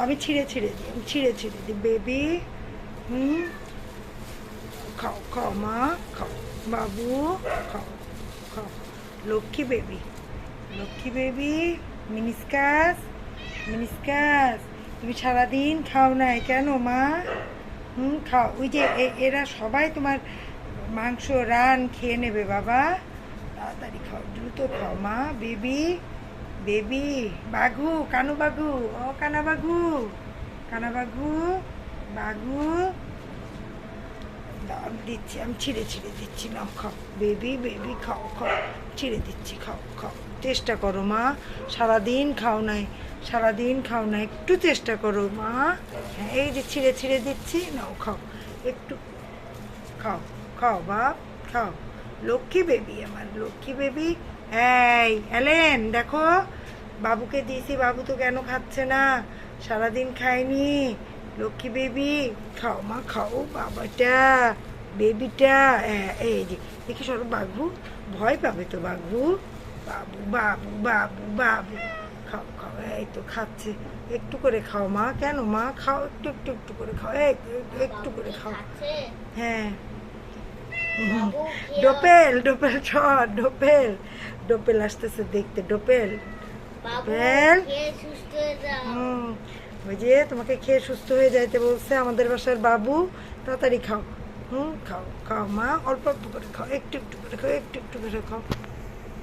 আমি ছিঁড়ে ছিঁড়ে দিই, আমি ছিঁড়ে ছিঁড়ে দিই বেবি। হুম, খাও খাও মা, খাও বাবু, খাও খাও। লক্ষ্মী বেবি, লক্ষ্মী বেবি। মিনিস্কাস, মিনিস্কাস, তুমি সারাদিন খাও নাই কেন মা? খাও। ওই যে এরা সবাই তোমার মাংস রান খেয়ে নেবে বাবা, তাড়াতাড়ি খাও, দ্রুত খাও মা। বেবি, বেবি বাঘু, কানু বাঘু, ও কানা বাঘু, কানা বাঘু, বাঘু। দাও, আমি দিচ্ছি, আমি ছিঁড়ে ছিঁড়ে দিচ্ছি, নাও খাও বেবি, বেবি খাও খাও, ছিঁড়ে দিচ্ছি, খাও খাও। চেষ্টা করো মা, সারাদিন খাও নাই, সারাদিন খাও না, একটু চেষ্টা করো মা। হ্যাঁ, এই যে ছিঁড়ে ছিঁড়ে দিচ্ছি, নাও খাও একটু, খাও খাও বাপ, খাও। লক্ষ্মী বেবি, আমার লক্ষ্মী বেবি। এই এলেন দেখো, বাবুকে দিয়েছি, বাবু তো কেন খাচ্ছে না? সারাদিন খায়নি। লক্ষ্মী বেবি, খাও মা খাও, বাবাটা, বেবিটা। এই যে দেখি সরো, বাঘু ভয় পাবে তো বাঘু। বাবু বাবু বাবু বাবু, খাও খাও, এই তো খাচ্ছে, একটু করে খাও মা। কেন মা? খাও একটু একটু একটু করে খাও, একটু করে খাও। হ্যাঁ, ডোপেল, ডোপেল শট, ডোপেল, ডোপেল আসতেছে দেখতে, ডোপেল, ডোপেল। ওই যে তোমাকে খেয়ে সুস্থ হয়ে যাইতে বলছে আমাদের বাসার বাবু, তাড়াতাড়ি খাও। খাও খাও মা, অল্প অল্প করে খাও, একটু একটু করে খাও, একটু একটু করে খাও।